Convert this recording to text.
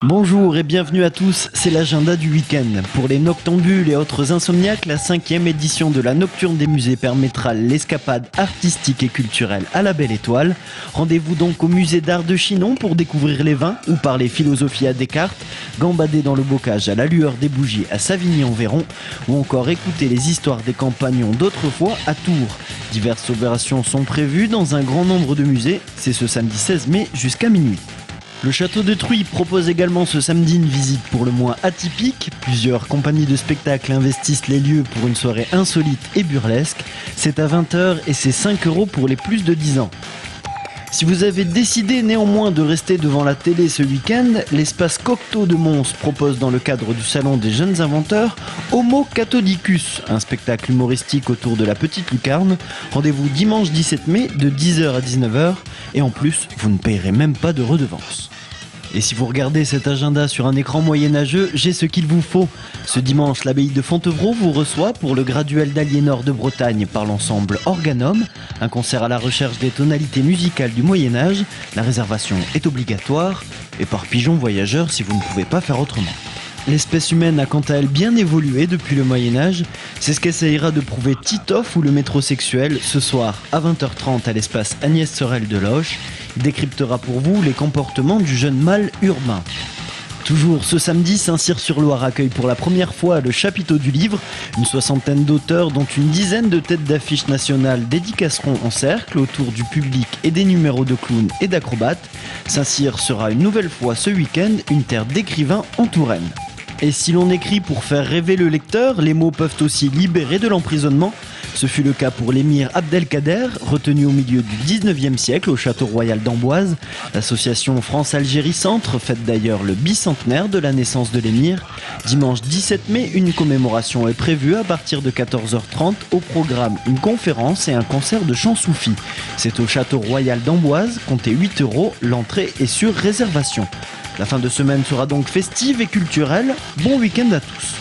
Bonjour et bienvenue à tous, c'est l'agenda du week-end. Pour les noctambules et autres insomniaques, la 5e édition de la Nocturne des musées permettra l'escapade artistique et culturelle à la Belle Étoile. Rendez-vous donc au musée d'art de Chinon pour découvrir les vins ou parler philosophie à Descartes, gambader dans le bocage à la lueur des bougies à Savigny-en-Véron ou encore écouter les histoires des compagnons d'autrefois à Tours. Diverses opérations sont prévues dans un grand nombre de musées, c'est ce samedi 16 mai jusqu'à minuit. Le château de Truy propose également ce samedi une visite pour le moins atypique. Plusieurs compagnies de spectacles investissent les lieux pour une soirée insolite et burlesque. C'est à 20h et c'est 5 € pour les plus de 10 ans. Si vous avez décidé néanmoins de rester devant la télé ce week-end, l'espace Cocteau de Mons propose dans le cadre du Salon des Jeunes Inventeurs Homo Cathodicus, un spectacle humoristique autour de la petite lucarne. Rendez-vous dimanche 17 mai de 10h à 19h et en plus, vous ne payerez même pas de redevance. Et si vous regardez cet agenda sur un écran moyenâgeux, j'ai ce qu'il vous faut. Ce dimanche, l'abbaye de Fontevraud vous reçoit pour le graduel d'Aliénor de Bretagne par l'ensemble Organum, un concert à la recherche des tonalités musicales du Moyen-Âge. La réservation est obligatoire et par pigeon voyageur si vous ne pouvez pas faire autrement. L'espèce humaine a quant à elle bien évolué depuis le Moyen-Âge. C'est ce qu'essayera de prouver Titoff ou le métrosexuel ce soir à 20h30 à l'espace Agnès Sorel de Loche. Il décryptera pour vous les comportements du jeune mâle urbain. Toujours ce samedi, Saint-Cyr-sur-Loire accueille pour la première fois le chapiteau du livre. Une soixantaine d'auteurs, dont une dizaine de têtes d'affiches nationales, dédicaceront en cercle autour du public et des numéros de clowns et d'acrobates. Saint-Cyr sera une nouvelle fois ce week-end une terre d'écrivains en Touraine. Et si l'on écrit pour faire rêver le lecteur, les mots peuvent aussi libérer de l'emprisonnement. Ce fut le cas pour l'émir Abdelkader, retenu au milieu du 19e siècle au château royal d'Amboise. L'association France-Algérie Centre fête d'ailleurs le bicentenaire de la naissance de l'émir. Dimanche 17 mai, une commémoration est prévue à partir de 14h30. Au programme, une conférence et un concert de chants soufis. C'est au château royal d'Amboise, comptez 8 €, l'entrée est sur réservation. La fin de semaine sera donc festive et culturelle. Bon week-end à tous.